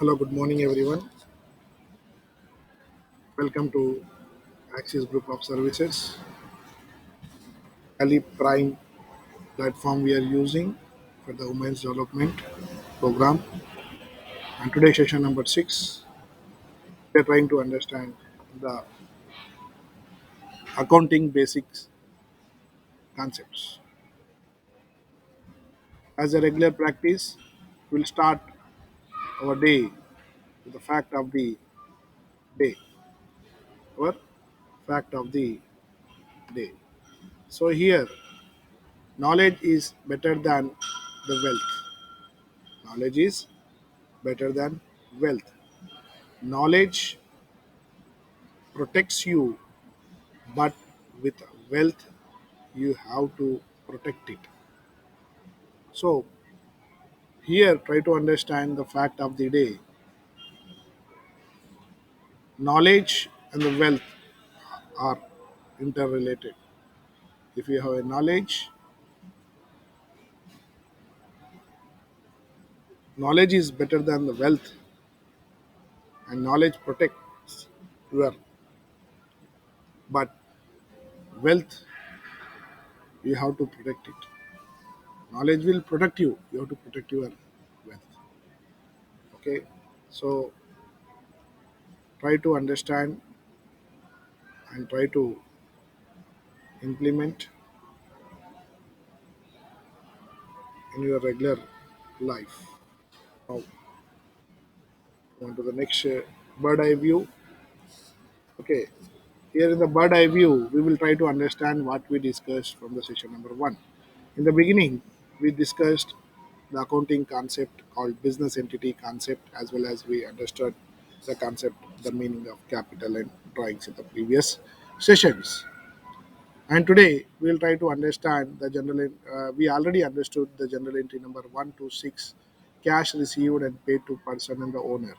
Hello, good morning, everyone. Welcome to Axis Group of Services, Ali Prime platform we are using for the Women's Development Program. And today, session number 6, we are trying to understand the accounting basics concepts. As a regular practice, we'll start our day with the fact of the day, our fact of the day. So, here, knowledge is better than the wealth. Knowledge is better than wealth. Knowledge protects you, but with wealth, you have to protect it. So, here, try to understand the fact of the day. Knowledge and the wealth are interrelated. If you have a knowledge is better than the wealth, and knowledge protects your, but wealth, you have to protect it. Knowledge will protect you, you have to protect your wealth. Okay, so try to understand and try to implement in your regular life. Now, on to the next bird eye view. Okay, here in the bird eye view, we will try to understand what we discussed from the session number 1. In the beginning, we discussed the accounting concept called business entity concept, as well as we understood the concept, the meaning of capital and drawings in the previous sessions. And today we will try to understand the we already understood the general entry number 1 to 6, cash received and paid to person and the owner.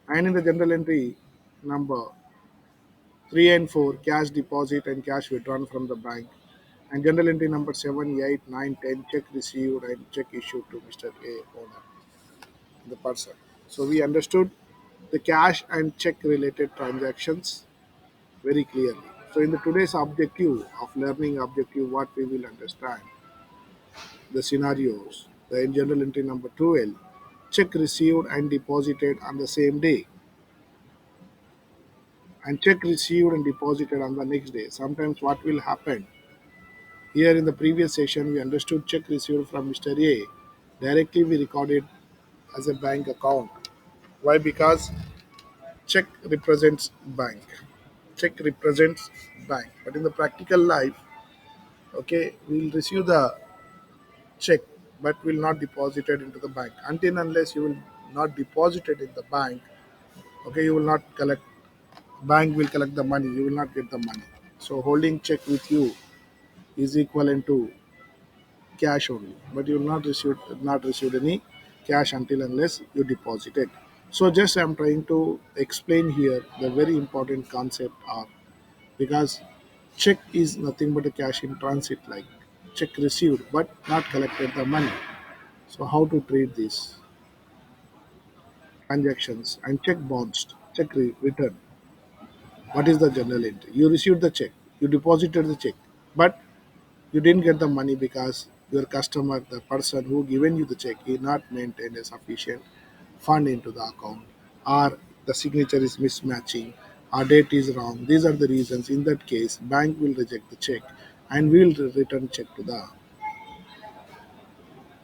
And in the general entry number 3 and 4, cash deposit and cash withdrawn from the bank. And general entry number 7, 8, 9, 10, check received and check issued to Mr. A, owner, the person. So we understood the cash and check related transactions very clearly. So in the today's objective of learning objective, what we will understand the scenarios. The in general entry number 12, check received and deposited on the same day, and check received and deposited on the next day. Sometimes what will happen here in the previous session, we understood check received from Mr. A. Directly we recorded as a bank account. Why? Because check represents bank. Check represents bank. But in the practical life, okay, we'll receive the check but will not deposit it into the bank until unless you will not deposit it in the bank. Okay, you will not collect, bank will collect the money, you will not get the money. So holding check with you is equivalent to cash only, but you will not receive any cash until unless you deposit it. So just I'm trying to explain here the very important concept of, because check is nothing but a cash in transit, like check received but not collected the money. So how to treat these transactions and check bounced, check return. What is the journal entry? You received the check, you deposited the check, but you didn't get the money because your customer, the person who given you the check, he not maintained a sufficient fund into the account, or the signature is mismatching, or date is wrong. These are the reasons. In that case, bank will reject the check and will return check to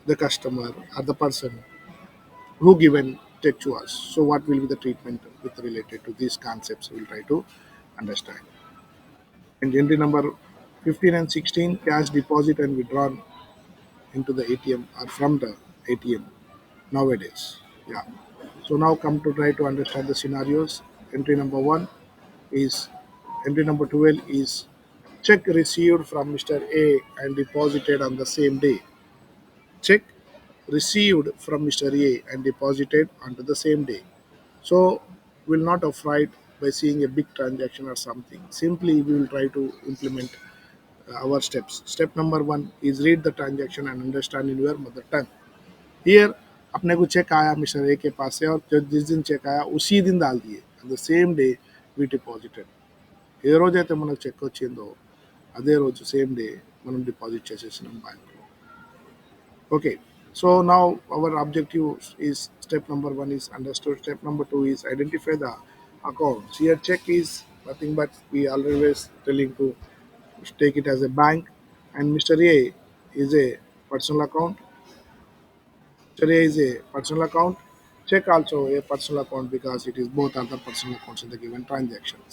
the customer or the person who given check to us. So what will be the treatment with related to these concepts? We'll try to understand. And entry number 15 and 16, cash deposit and withdrawn into the ATM or from the ATM nowadays. Yeah. So now come to try to understand the scenarios. Entry number 1 is, entry number 12 is check received from Mr. A and deposited on the same day. Check received from Mr. A and deposited onto the same day. So we'll not afraid by seeing a big transaction or something. Simply we will try to implement our steps. Step number 1 is read the transaction and understand in your mother tongue. Here अपने को check आया mister A के पास से, और जिस दिन check आया उसी दिन डाल दिए, the same day we deposited. ఏ రోజైతే మనకు చెక్ వచ్చిందో అదే రోజు సేమ్ డే మనం డిపాజిట్ చేసేసినాం బ్యాంక్లో. Okay, so now our objective is step number one is understood. Step number two is identify the accounts. Here check is nothing but we always telling to take it as a bank, and Mr. A is a personal account. Mr. A is a personal account. Check also a personal account because it is both are the personal accounts in the given transactions.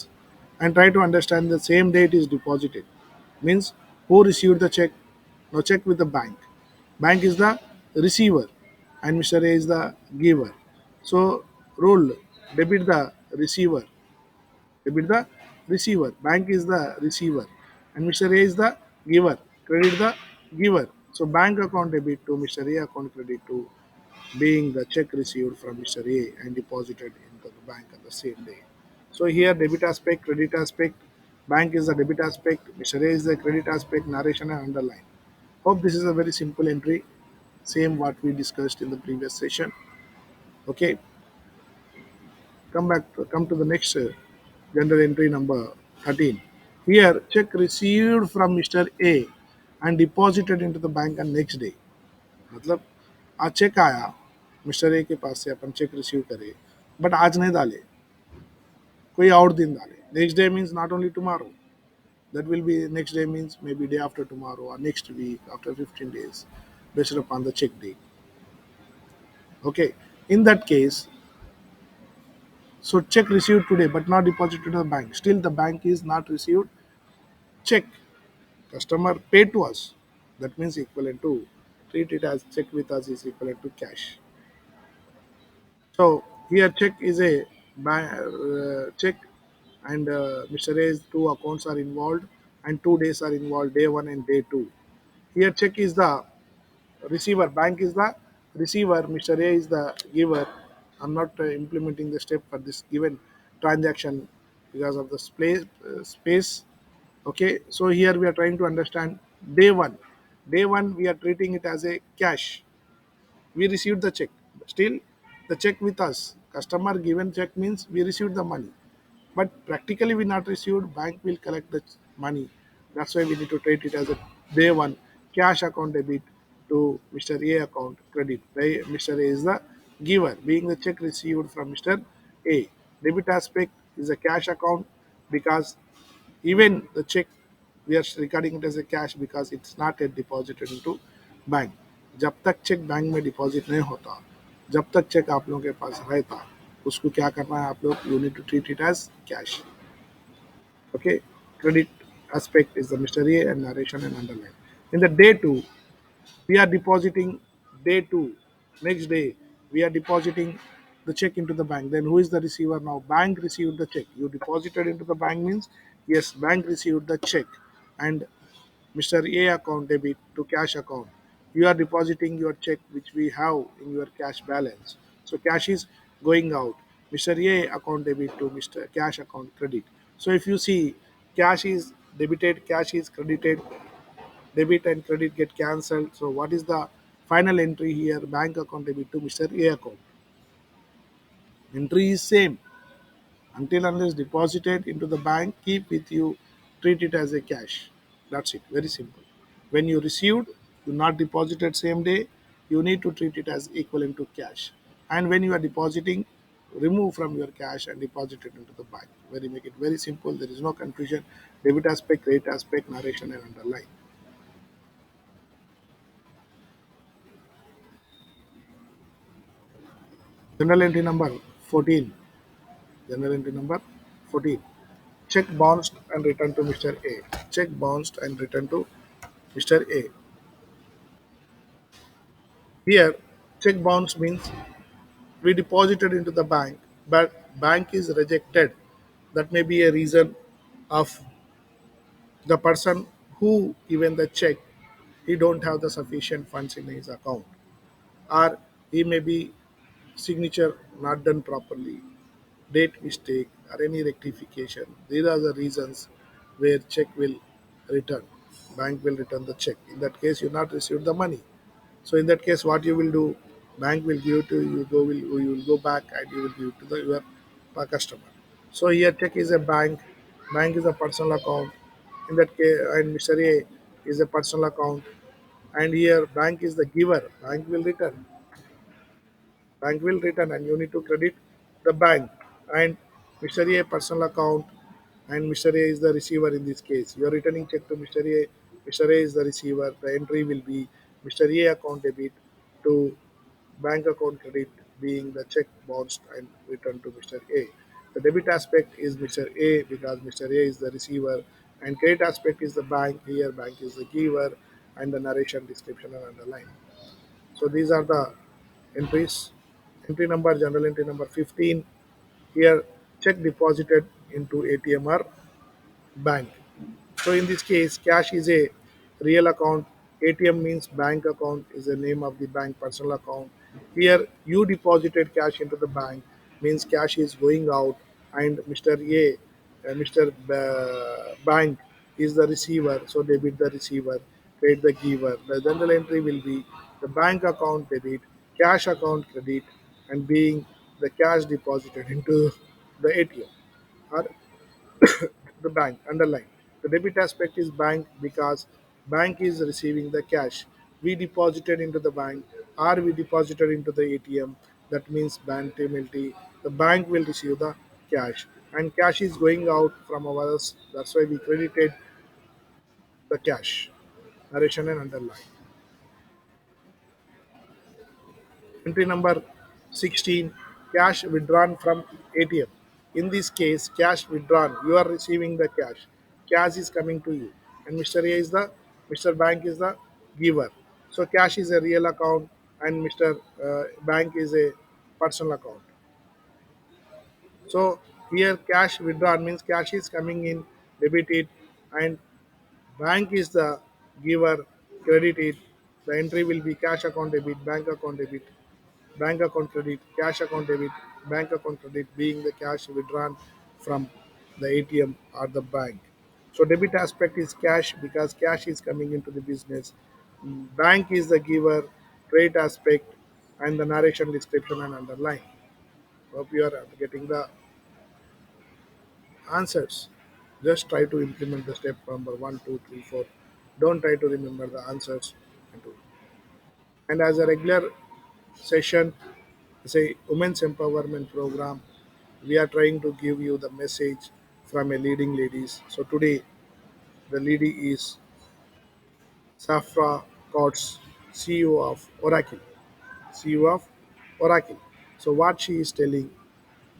And try to understand the same date is deposited. Means who received the check? Now check with the bank. Bank is the receiver and Mr. A is the giver. So rule debit the receiver. Debit the receiver. Bank is the receiver and Mr. A is the giver. Credit the giver. So bank account debit to Mr. A account credit to being the check received from Mr. A and deposited into the bank on the same day. So here debit aspect, credit aspect, bank is the debit aspect, Mr. A is the credit aspect, narration and underline. Hope this is a very simple entry, same what we discussed in the previous session. Okay, come to the next general entry number 13. Here check received from Mr. A and deposited into the bank on next day. मतलब आज check आया mister A के पास से, अपन check receive करे but आज नहीं डाले, कोई और दिन डाले. Next day means not only tomorrow, that will be next day means maybe day after tomorrow or next week after 15 days based upon the check date. Okay, in that case, so check received today but not deposited to the bank, still the bank is not received check, customer paid to us, that means equivalent to, treat it as check with us is equivalent to cash. So here check is a check, and Mr. A's two accounts are involved and 2 days are involved, day one and day two. Here check is the receiver, bank is the receiver, Mr. A is the giver. I'm not implementing the step for this given transaction because of the space. Okay, so here we are trying to understand day one. Day one we are treating it as a cash. We received the check, still the check with us, customer given check means we received the money, but practically we not received, bank will collect the money. That's why we need to treat it as a day one cash account debit to Mr. A account credit. Mr. A is the giver, being the check received from Mr. A. Debit aspect is a cash account because even the check we are recording it as a cash because it's not yet deposited into bank. जब तक cheque bank में deposit नहीं होता, जब तक check आप लोगों के पास रहता, उसको क्या करना है आप लोग, you need to treat it as cash. Okay, credit aspect is the mystery and narration and underline. In the day two, we are depositing day two. Next day, we are depositing the check into the bank. Then who is the receiver now? Bank received the check. You deposited into the bank means yes, bank received the check, and Mr. A account debit to cash account. You are depositing your check which we have in your cash balance. So cash is going out. Mr. A account debit to Mr. Cash account credit. So if you see cash is debited, cash is credited, debit and credit get cancelled. So what is the final entry here? Bank account debit to Mr. A account. Entry is same. Until unless deposited into the bank, keep with you, treat it as a cash. That's it. Very simple. When you received, you not deposited same day, you need to treat it as equivalent to cash. And when you are depositing, remove from your cash and deposit it into the bank. Very make it very simple. There is no confusion. Debit aspect, credit aspect, narration and underline. General entry number 14. General entry number 14. Check bounced and returned to Mr. A. Check bounced and returned to Mr. A. Here, check bounce means we deposited into the bank, but bank is rejected. That may be a reason of the person who given the check, he don't have the sufficient funds in his account, or he may be signature not done properly, date mistake, or any rectification. These are the reasons where check will return. Bank will return the check. In that case, you not receive the money. So in that case, what you will do? Bank will give to you, you will go back and you will give to your customer. So here check is a bank, bank is a personal account. In that case, and Mr. A is a personal account, and here bank is the giver. Bank will return, and you need to credit the bank. And Mr. A personal account, and Mr. A is the receiver in this case. You are returning check to Mr. A. Mr. A is the receiver. The entry will be Mr. A account debit to bank account credit, being the check bounced and returned to Mr. A. The debit aspect is Mr. A because Mr. A is the receiver, and credit aspect is the bank. Here, bank is the giver, and the narration, description, and underline. So these are the entries. Entry number, general entry number 15. Here, check deposited into ATM or bank. So in this case, cash is a real account. ATM means bank account is the name of the bank personal account. Here you deposited cash into the bank means cash is going out, and Mr. A, Mr. Bank is the receiver. So debit the receiver, credit the giver. The general entry will be the bank account debit, cash account credit, and being the cash deposited into the ATM or the bank underline. The debit aspect is bank because bank is receiving the cash we deposited into the bank or we deposited into the ATM. That means bank penalty. The bank will receive the cash, and cash is going out from ours. That's why we credited the cash. Narration and underline. Entry number 16, cash withdrawn from ATM. In this case, cash withdrawn, you are receiving the cash. Cash is coming to you. And Mr. Bank is the giver. So cash is a real account, and Mr. Bank is a personal account. So here cash withdrawn means cash is coming in, debit it, and bank is the giver, credit it. The entry will be cash account debit, bank account credit, cash account debit, bank account credit being the cash withdrawn from the ATM or the bank. So debit aspect is cash because cash is coming into the business. Bank is the giver, credit aspect, and the narration, description, and underline. Hope you are getting the answers. Just try to implement the step number one, two, three, four. Don't try to remember the answers. And as a regular session, say women's empowerment program, we are trying to give you the message from a leading ladies. So today the lady is Safra Cots, CEO of Oracle. CEO of Oracle. So what she is telling,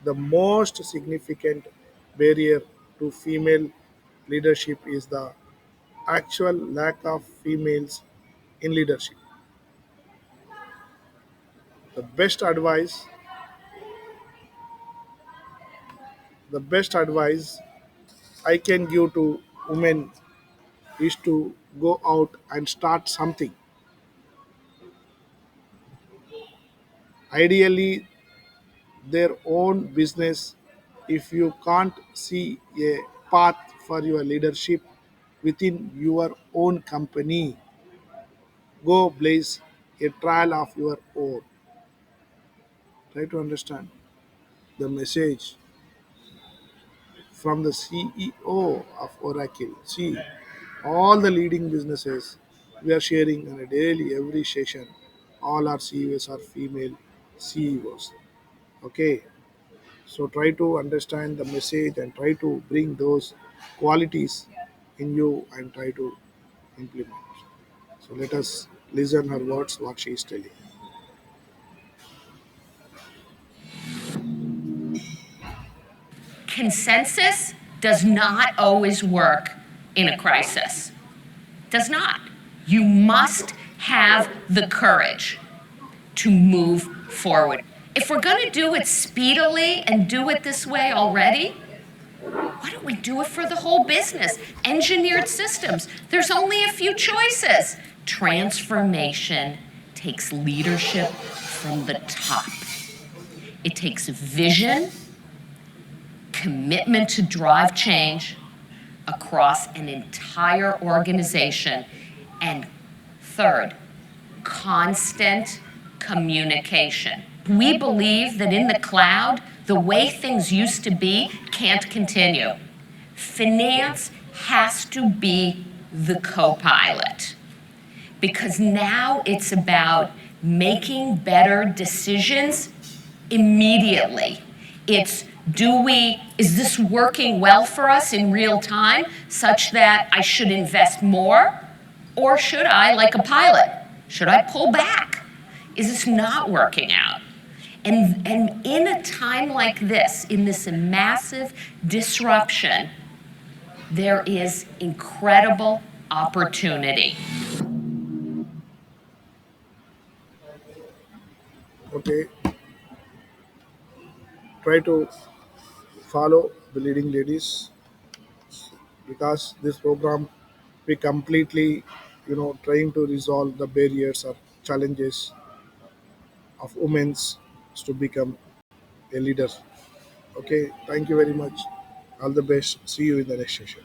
the most significant barrier to female leadership is the actual lack of females in leadership. The best advice, the best advice I can give to women is to go out and start something. Ideally, their own business. If you can't see a path for your leadership within your own company, go blaze a trail of your own. Try to understand the message from the CEO of Oracle. See, all the leading businesses we are sharing on a daily, every session. All our CEOs are female CEOs. Okay, so try to understand the message and try to bring those qualities in you and try to implement. So let us listen her words, what she is telling. Consensus does not always work in a crisis. Does not. You must have the courage to move forward. If we're going to do it speedily and do it this way already, why don't we do it for the whole business? Engineered systems. There's only a few choices. Transformation takes leadership from the top. It takes vision, commitment to drive change across an entire organization, and third, constant communication. We believe that in the cloud, the way things used to be can't continue. Finance has to be the co pilot because now it's about making better decisions immediately. It's is this working well for us in real time such that I should invest more? Or should I, like a pilot, should I pull back? Is this not working out? And in a time like this, in this massive disruption, there is incredible opportunity. Okay, try to follow the leading ladies because this program we completely trying to resolve the barriers or challenges of women's to become a leader. Okay, thank you very much. All the best. See you in the next session.